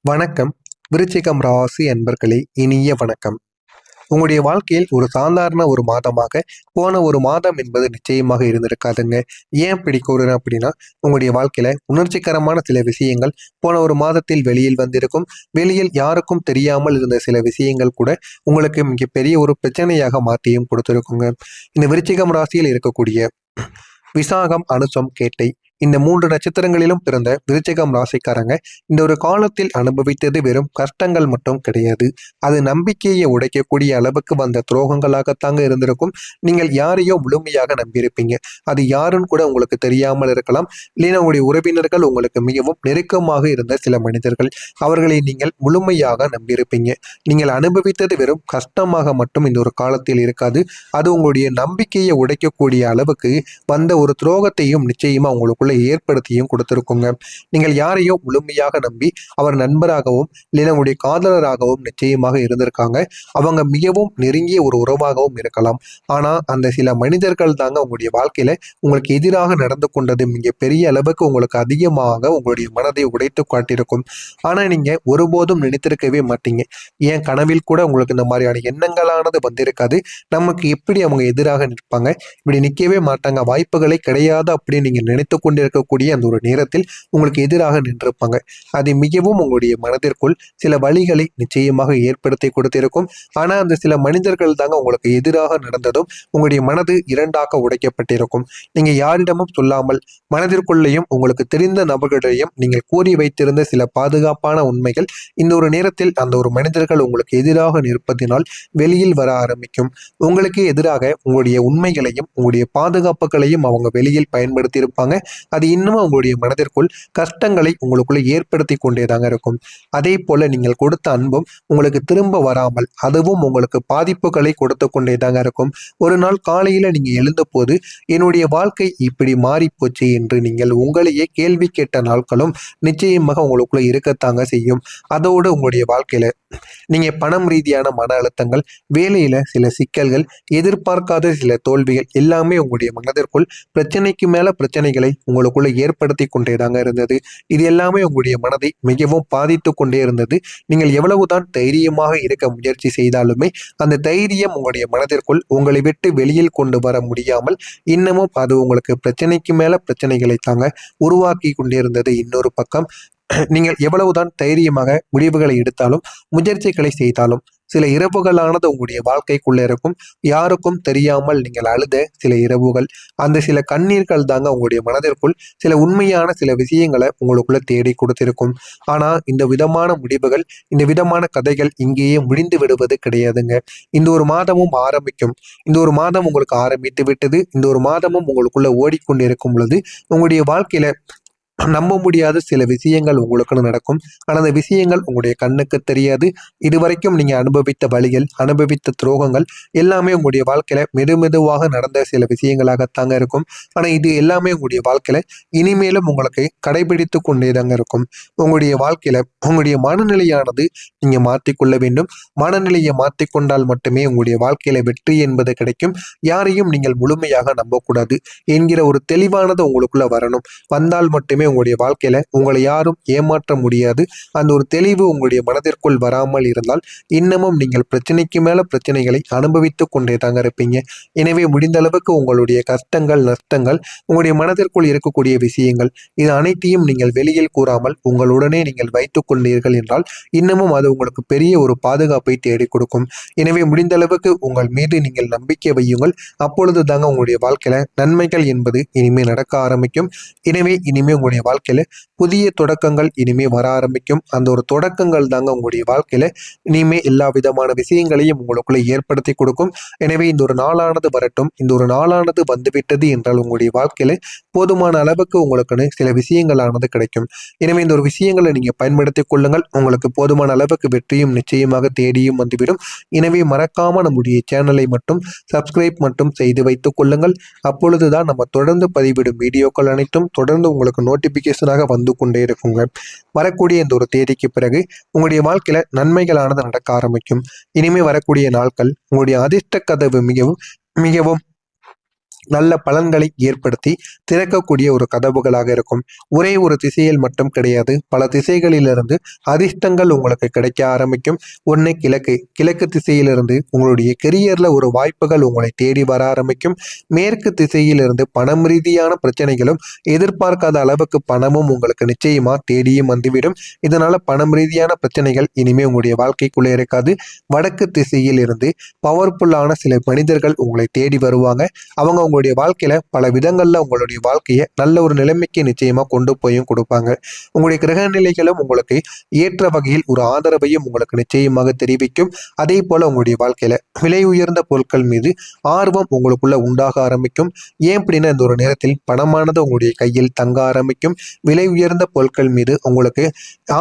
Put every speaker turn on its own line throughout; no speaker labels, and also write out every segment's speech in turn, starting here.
வணக்கம். விருச்சிகம் ராசி அன்பர்களே, இனிய வணக்கம். உங்களுடைய வாழ்க்கையில் ஒரு சாதாரண ஒரு மாதமாக போன ஒரு மாதம் என்பது நிச்சயமாக இருந்திருக்காதுங்க. ஏன் இப்படி கூறுறேன் அப்படின்னா, உங்களுடைய வாழ்க்கையில உணர்ச்சிகரமான சில விஷயங்கள் போன ஒரு மாதத்தில் வெளியில் வந்திருக்கும். வெளியில் யாருக்கும் தெரியாமல் இருந்த சில விஷயங்கள் கூட உங்களுக்கு மிகப்பெரிய ஒரு பிரச்சனையாக மாற்றியும் கொடுத்துருக்குங்க. இந்த விருச்சிகம் ராசியில் இருக்கக்கூடிய விசாகம், அனுசம், கேட்டை இந்த 3 நட்சத்திரங்களிலும் பிறந்த விருச்சிகம் ராசிக்காரங்க இந்த ஒரு காலத்தில் அனுபவித்தது வெறும் கஷ்டங்கள் மட்டும் கிடையாது. அது நம்பிக்கையை உடைக்கக்கூடிய அளவுக்கு வந்த துரோகங்களாகத்தாங்க இருந்திருக்கும். நீங்கள் யாரையோ முழுமையாக நம்பியிருப்பீங்க. அது யாருன்னு கூட உங்களுக்கு தெரியாமல் இருக்கலாம். இல்லைன்னா உங்களுடைய உறவினர்கள், உங்களுக்கு மிகவும் நெருக்கமாக இருந்த சில மனிதர்கள், அவர்களை நீங்கள் முழுமையாக நம்பியிருப்பீங்க. நீங்கள் அனுபவித்தது வெறும் கஷ்டமாக மட்டும் இந்த ஒரு காலத்தில் இருக்காது. அது உங்களுடைய நம்பிக்கையை உடைக்கக்கூடிய அளவுக்கு வந்த ஒரு துரோகத்தையும் நிச்சயமா உங்களுக்குள்ள ஏற்படுத்தியும் கொடுத்திருக்குங்க. நீங்கள் யாரையோ முழுமையாக நம்பி அவர் நண்பராகவும் இல்லைன்னா உங்களுடைய காதலராகவும் நிச்சயமாக இருந்திருக்காங்க. அவங்க மிகவும் நெருங்கிய ஒரு உறவாகவும் இருக்கலாம். ஆனா அந்த சில மனிதர்கள் தாங்க உங்களுடைய வாழ்க்கையில உங்களுக்கு எதிராக நடந்து கொண்டது மிக பெரிய அளவுக்கு உங்களுக்கு அதிகமாக உங்களுடைய மனதை உடைத்து காட்டியிருக்கும். ஆனா நீங்க ஒருபோதும் நினைத்திருக்கவே மாட்டீங்க. ஏன் கனவில் கூட உங்களுக்கு இந்த மாதிரியான எண்ணங்களானது வந்திருக்காது. நமக்கு எப்படி அவங்க எதிராக நிற்பாங்க, இப்படி நிற்கவே மாட்டாங்க, வாய்ப்புகளே கிடையாது அப்படின்னு நீங்க நினைத்து கொண்டிருக்கக்கூடிய அந்த ஒரு நேரத்தில் உங்களுக்கு எதிராக நின்றிருப்பாங்க. அது மிகவும் உங்களுடைய மனதிற்குள் சில வழிகளை நிச்சயமாக ஏற்படுத்தி கொடுத்திருக்கும். ஆனா அந்த சில மனிதர்கள் தாங்க உங்களுக்கு எதிராக நடந்ததும் உங்களுடைய மனது இரண்டாக உடைக்கப்பட்டிருக்கும். நீங்க யாரிடமும் சொல்லாமல் மனதிற்குள்ளேயும் உங்களுக்கு தெரிந்த நபர்களிடையும் நீங்கள் கூறி வைத்திருந்த சில பாதுகாப்பான உண்மைகள் இந்த ஒரு நேரத்தில் அந்த ஒரு மனிதர்கள் உங்களுக்கு எதிராக நிற்பதினால் வெளியில் வர ஆரம்பிக்கும். உங்களுக்கு எதிராக உங்களுடைய உண்மைகளையும் உங்களுடைய பாதுகாப்புகளையும் அவங்க வெளியில் பயன்படுத்தி இருப்பாங்க. அது இன்னும் உங்களுடைய மனதிற்குள் கஷ்டங்களை உங்களுக்குள்ள ஏற்படுத்தி கொண்டேதாங்க இருக்கும். அதே போல நீங்கள் கொடுத்த அன்பும் உங்களுக்கு திரும்ப வராமல் அதுவும் உங்களுக்கு பாதிப்புகளை கொடுத்து கொண்டேதாங்க இருக்கும். ஒரு நாள் காலையில நீங்க எழுந்த போது என்னுடைய வாழ்க்கை இப்படி மாறி போச்சு என்று நீங்கள் உங்களையே கேள்வி கேட்ட நாட்களும் நிச்சயமாக உங்களுக்குள்ள இருக்கத்தாங்க செய்யும். அதோடு உங்களுடைய வாழ்க்கையில நீங்க பணம் ரீதியான மன அழுத்தங்கள், வேலையில சில சிக்கல்கள், எதிர்பார்க்காத சில தோல்விகள் எல்லாமே உங்களுடைய மனதிற்குள் பிரச்சனைக்கு மேல பிரச்சனைகளை உங்களுக்குள்ள ஏற்படுத்தி கொண்டேதாங்க இருந்தது. இது எல்லாமே உங்களுடைய மனதை மிகவும் பாதித்து கொண்டே இருந்தது. நீங்கள் எவ்வளவுதான் தைரியமாக இருக்க முயற்சி செய்தாலுமே அந்த தைரியம் உங்களுடைய மனதிற்குள் உங்களை விட்டு வெளியில் கொண்டு வர முடியாமல் இன்னமும் அது உங்களுக்கு பிரச்சனைக்கு மேல பிரச்சனைகளை தாங்க உருவாக்கி கொண்டே இருந்தது. இன்னொரு பக்கம் நீங்கள் எவ்வளவுதான் தைரியமாக முடிவுகளை எடுத்தாலும் முயற்சிகளை செய்தாலும் சில இரவுகளானது உங்களுடைய வாழ்க்கைக்குள்ள இருக்கும். யாருக்கும் தெரியாமல் நீங்கள் அழுத சில இரவுகள், அந்த சில கண்ணீர்கள் தாங்க உங்களுடைய மனதிற்குள் சில உண்மையான சில விஷயங்களை உங்களுக்குள்ள தேடி கொடுத்திருக்கும். ஆனா இந்த விதமான முடிவுகள், இந்த விதமான கதைகள் இங்கேயே முடிந்து விடுவது கிடையாதுங்க. இந்த ஒரு மாதமும் ஆரம்பிக்கும். இந்த ஒரு மாதம் உங்களுக்கு ஆரம்பித்து விட்டது. இந்த ஒரு மாதமும் உங்களுக்குள்ள ஓடிக்கொண்டிருக்கும் பொழுது உங்களுடைய வாழ்க்கையில நம்ப முடியாத சில விஷயங்கள் உங்களுக்குன்னு நடக்கும். ஆனா அந்த விஷயங்கள் உங்களுடைய கண்ணுக்கு தெரியாது. இதுவரைக்கும் நீங்க அனுபவித்த வலிகள், அனுபவித்த துரோகங்கள் எல்லாமே உங்களுடைய வாழ்க்கையில மெதுவாக நடந்த சில விஷயங்களாகத்தாங்க இருக்கும். ஆனா இது எல்லாமே உங்களுடைய வாழ்க்கையில இனிமேலும் உங்களுக்கு கடைபிடித்து கொண்டேதாங்க இருக்கும். உங்களுடைய வாழ்க்கையில உங்களுடைய மனநிலையானது நீங்க மாற்றிக்கொள்ள வேண்டும். மனநிலையை மாற்றிக்கொண்டால் மட்டுமே உங்களுடைய வாழ்க்கையில வெற்றி என்பது கிடைக்கும். யாரையும் நீங்கள் முழுமையாக நம்பக்கூடாது என்கிற ஒரு தெளிவானது உங்களுக்குள்ள வரணும். வந்தால் மட்டுமே உங்களுடைய வாழ்க்கையில உங்களை யாரும் ஏமாற்ற முடியாது. அந்த ஒரு தெளிவு உங்களுடைய மனதிற்குள் வராமல் இருந்தால் இன்னமும் நீங்கள் பிரச்சனைக்கு மேல பிரச்சனைகளை அனுபவித்துக் கொண்டே தாங்க இருப்பீங்க. எனவே முடிந்த அளவுக்கு உங்களுடைய கஷ்டங்கள், நஷ்டங்கள், உங்களுடைய மனதிற்குள் இருக்கக்கூடிய விஷயங்கள் இது அனைத்தையும் நீங்கள் வெளியில் கூறாமல் உங்களுடனே நீங்கள் வைத்துக் கொண்டீர்கள் என்றால் இன்னமும் அது உங்களுக்கு பெரிய ஒரு பாதுகாப்பை தேடி கொடுக்கும். எனவே முடிந்த அளவுக்கு உங்கள் மீது நீங்கள் நம்பிக்கை வையுங்கள். அப்பொழுது தாங்க உங்களுடைய வாழ்க்கையில நன்மைகள் என்பது இனிமே நடக்க ஆரம்பிக்கும். எனவே இனிமே உங்களுடைய வாழ்க்கையில புதிய தொடக்கங்கள் இனிமே வர ஆரம்பிக்கும். அந்த ஒரு தொடக்கங்கள் தாங்க உங்களுடைய வாழ்க்கையில இனிமே எல்லா விதமான விஷயங்களையும் உங்களுக்குள்ள ஏற்படுத்தி கொடுக்கும். எனவே இந்த ஒரு நாளானது வரட்டும். இந்த ஒரு நாளானது வந்துவிட்டது என்றால் உங்களுடைய வாழ்க்கையில போதுமான அளவுக்கு உங்களுக்குன்னு சில விஷயங்களானது கிடைக்கும். எனவே இந்த ஒரு விஷயங்களை நீங்க பயன்படுத்திக் கொள்ளுங்கள். உங்களுக்கு போதுமான அளவுக்கு வெற்றியும் நிச்சயமாக தேடியும் வந்துவிடும். எனவே மறக்காம நம்முடைய சேனலை மட்டும் சப்ஸ்கிரைப் மட்டும் செய்து வைத்துக் கொள்ளுங்கள். அப்பொழுதுதான் நம்ம தொடர்ந்து பதிவிடும் வீடியோக்கள் அனைத்தும் தொடர்ந்து உங்களுக்கு நோட்டிபிகேஷனாக வந்து கொண்டே இருக்குங்க. வரக்கூடிய இந்த ஒரு தேதிக்கு பிறகு உங்களுடைய வாழ்க்கையில நன்மைகளானது நடக்க ஆரம்பிக்கும். இனிமே வரக்கூடிய நாட்கள் உங்களுடைய அதிர்ஷ்ட கதவு மிகவும் மிகவும் நல்ல பலன்களை ஏற்படுத்தி திறக்கக்கூடிய ஒரு கதவுகளாக இருக்கும். ஒரே ஒரு திசையில் மட்டும் கிடையாது, பல திசைகளிலிருந்து அதிர்ஷ்டங்கள் உங்களுக்கு கிடைக்க ஆரம்பிக்கும். ஒன்று கிழக்கு திசையிலிருந்து உங்களுடைய கெரியர்ல ஒரு வாய்ப்புகள் உங்களை தேடி வர ஆரம்பிக்கும். மேற்கு திசையிலிருந்து பணம் ரீதியான பிரச்சனைகளும் எதிர்பார்க்காத அளவுக்கு பணமும் உங்களுக்கு நிச்சயமா தேடியும் வந்துவிடும். இதனால பணம் ரீதியான பிரச்சனைகள் இனிமே உங்களுடைய வாழ்க்கைக்குள்ளே இருக்காது. வடக்கு திசையில் இருந்து பவர்ஃபுல்லான சில மனிதர்கள் உங்களை தேடி வருவாங்க. அவங்க உங்களுடைய வாழ்க்கையில பல விதங்கள்ல உங்களுடைய வாழ்க்கையை நல்ல ஒரு நிலைமைக்கு நிச்சயமா கொண்டு போயும் கொடுப்பாங்க. உங்களுடைய கிரக நிலைகளும் உங்களுக்கு ஏற்ற வகையில் ஒரு ஆதரவையும் உங்களுக்கு நிச்சயமாக தெரிவிக்கும். அதே போல உங்களுடைய வாழ்க்கையில விலை உயர்ந்த பொருட்கள் மீது ஆர்வம் உங்களுக்குள்ள உண்டாக ஆரம்பிக்கும். ஏன் அப்படின்னா இந்த ஒரு நேரத்தில் பணமானது உங்களுடைய கையில் தங்க ஆரம்பிக்கும். விலை உயர்ந்த பொருட்கள் மீது உங்களுக்கு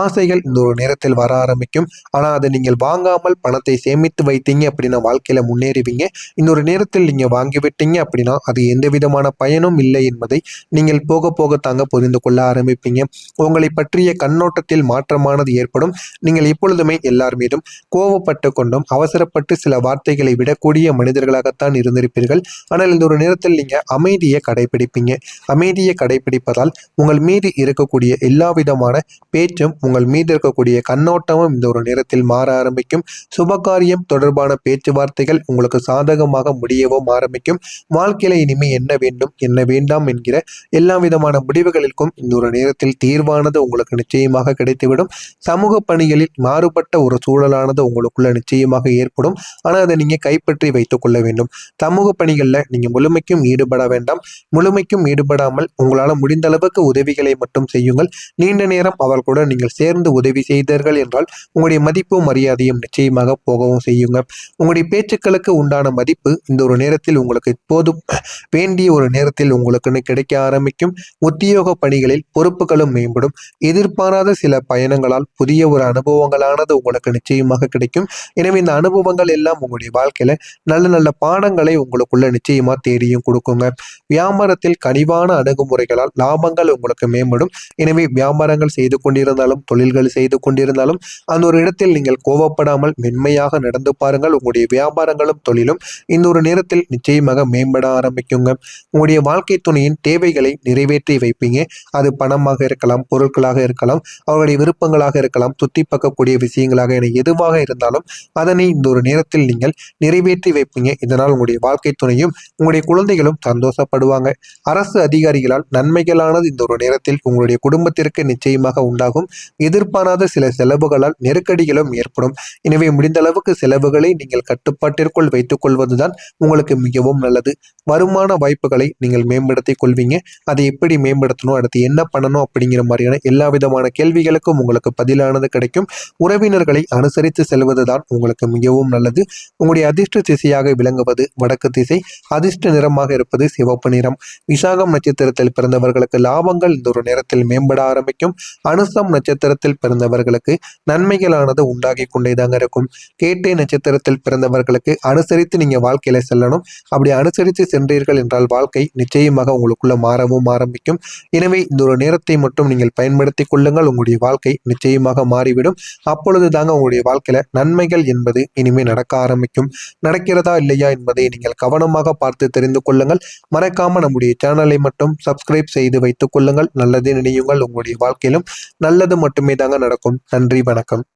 ஆசைகள் இந்த ஒரு நேரத்தில் வர ஆரம்பிக்கும். ஆனா அதை நீங்கள் வாங்காமல் பணத்தை சேமித்து வைத்தீங்க அப்படின்னா வாழ்க்கையில முன்னேறுவீங்க. இன்னொரு நேரத்தில் நீங்க வாங்கிவிட்டீங்க அப்படின்னா அது எந்த விதமான பயனும் இல்லை என்பதை நீங்கள் போக போக தாங்க புரிந்து கொள்ள ஆரம்பிப்பீங்க. உங்களை பற்றிய கண்ணோட்டத்தில் மாற்றமானது ஏற்படும். நீங்கள் எப்பொழுதுமே எல்லார் மீதும் கோவப்பட்டு கொண்டும் அவசரப்பட்டு சில வார்த்தைகளை விடக்கூடிய மனிதர்களாகத்தான் இருந்திருப்பீர்கள். ஆனால் இந்த ஒரு நேரத்தில் நீங்க அமைதியை கடைபிடிப்பீங்க. அமைதியை கடைபிடிப்பதால் உங்கள் மீது இருக்கக்கூடிய எல்லா விதமான பேச்சும் உங்கள் மீது இருக்கக்கூடிய கண்ணோட்டமும் இந்த ஒரு நேரத்தில் மாற ஆரம்பிக்கும். சுபகாரியம் தொடர்பான பேச்சுவார்த்தைகள் உங்களுக்கு சாதகமாக முடியவும் ஆரம்பிக்கும். வாழ்க்கையில இனிமே என்ன வேண்டும் என்ன வேண்டாம் என்கிற எல்லா விதமான முடிவுகளுக்கும் இந்த ஒரு நேரத்தில் தீர்வானது உங்களுக்கு நிச்சயமாக கிடைத்துவிடும். சமூக பணிகளில் மாறுபட்ட ஒரு சூழலானது உங்களுக்குள்ள நிச்சயமாக ஏற்படும். ஆனால் அதை நீங்க கைப்பற்றி வைத்துக் கொள்ள வேண்டும். சமூக பணிகளில் நீங்க முழுமைக்கும் ஈடுபட வேண்டாம். முழுமைக்கும் ஈடுபடாமல் உங்களால் முடிந்த அளவுக்கு உதவிகளை மட்டும் செய்யுங்கள். நீண்ட நேரம் அவர்களுடன் நீங்கள் சேர்ந்து உதவி செய்தீர்கள் என்றால் உங்களுடைய மதிப்பும் மரியாதையும் நிச்சயமாக போகவும் செய்யுங்க. உங்களுடைய பேச்சுக்களுக்கு உண்டான மதிப்பு இந்த ஒரு நேரத்தில் உங்களுக்கு போதும் வேண்டிய ஒரு நேரத்தில் உங்களுக்குன்னு கிடைக்க ஆரம்பிக்கும். உத்தியோக பணிகளில் பொறுப்புகளும் மேம்படும். எதிர்பாராத சில பயணங்களால் புதிய ஒரு அனுபவங்களானது உங்களுக்கு நிச்சயமாக கிடைக்கும். எனவே இந்த அனுபவங்கள் எல்லாம் உங்களுடைய வாழ்க்கையில நல்ல நல்ல பாடங்களை உங்களுக்குள்ள நிச்சயமா தேடியும் கொடுக்குங்க. வியாபாரத்தில் கனிவான அணுகுமுறைகளால் லாபங்கள் உங்களுக்கு மேம்படும். எனவே வியாபாரங்கள் செய்து கொண்டிருந்தாலும் தொழில்கள் செய்து கொண்டிருந்தாலும் அந்த ஒரு இடத்தில் நீங்கள் கோபப்படாமல் மென்மையாக நடந்து பாருங்கள். உங்களுடைய வியாபாரங்களும் தொழிலும் இந்த ஒரு நேரத்தில் நிச்சயமாக மேம்பட ஆரம்பிக்குங்க. உங்களுடைய வாழ்க்கை துணையின் தேவைகளை நிறைவேற்றி வைப்பீங்க. அது பணமாக இருக்கலாம், பொருட்களாக இருக்கலாம், அவர்களுடைய விருப்பங்களாக இருக்கலாம், சுத்தி பார்க்கக்கூடிய விஷயங்களாக என எதுவாக இருந்தாலும் அதனை இந்த ஒரு நேரத்தில் நீங்கள் நிறைவேற்றி வைப்பீங்க. இதனால் உங்களுடைய வாழ்க்கை துணையும் உங்களுடைய குழந்தைகளும் சந்தோஷப்படுவாங்க. அரசு அதிகாரிகளால் நன்மைகளானது இந்த ஒரு நேரத்தில் உங்களுடைய குடும்பத்திற்கு நிச்சயமாக உண்டாகும். எதிர்பாராத சில செலவுகளால் நெருக்கடிகளும் ஏற்படும். எனவே முடிந்த அளவுக்கு செலவுகளை நீங்கள் கட்டுப்பாட்டிற்குள் வைத்துக் கொள்வதுதான் உங்களுக்கு மிகவும் நல்லது. வருமான வாய்ப்புகளை நீங்கள் மேம்படுத்திக் கொள்வீங்க. அதை எப்படி மேம்படுத்தணும், அடுத்து என்ன பண்ணணும் அப்படிங்கிற மாதிரியான எல்லா விதமான கேள்விகளுக்கும் உங்களுக்கு பதிலானது கிடைக்கும். உறவினர்களை அனுசரித்து செல்வதுதான் உங்களுக்கு மிகவும் நல்லது. உங்களுடைய அதிர்ஷ்ட திசையாக விளங்குவது வடக்கு திசை. அதிர்ஷ்ட நிறமாக இருப்பது சிவப்பு நிறம். விசாகம் நட்சத்திரத்தில் பிறந்தவர்களுக்கு லாபங்கள் இந்த ஒரு நேரத்தில் மேம்பட ஆரம்பிக்கும். அனுசம் நட்சத்திரத்தில் பிறந்தவர்களுக்கு நன்மைகளானது உண்டாகி கொண்டேதாங்க இருக்கும். கேட்டை நட்சத்திரத்தில் பிறந்தவர்களுக்கு அனுசரித்து நீங்க வாழ்க்கையில செல்லணும். அப்படி அனுசரித்து சென்றீர்கள் என்றால் வாழ்க்கை நிச்சயமாக உங்களுக்குள்ள மாறவும் ஆரம்பிக்கும். எனவே இந்த ஒரு நேரத்தை மட்டும் நீங்கள் பயன்படுத்திக் கொள்ளுங்கள். உங்களுடைய வாழ்க்கை நிச்சயமாக மாறிவிடும். அப்பொழுது தாங்க உங்களுடைய வாழ்க்கையில நன்மைகள் என்பது இனிமே நடக்க ஆரம்பிக்கும். நடக்கிறதா இல்லையா என்பதை நீங்கள் கவனமாக பார்த்து தெரிந்து கொள்ளுங்கள். மறக்காம நம்முடைய சேனலை மட்டும் சப்ஸ்கிரைப் செய்து வைத்துக் கொள்ளுங்கள். நல்லது நினையுங்கள். உங்களுடைய வாழ்க்கையிலும் நல்லது மட்டுமே தாங்க நடக்கும். நன்றி, வணக்கம்.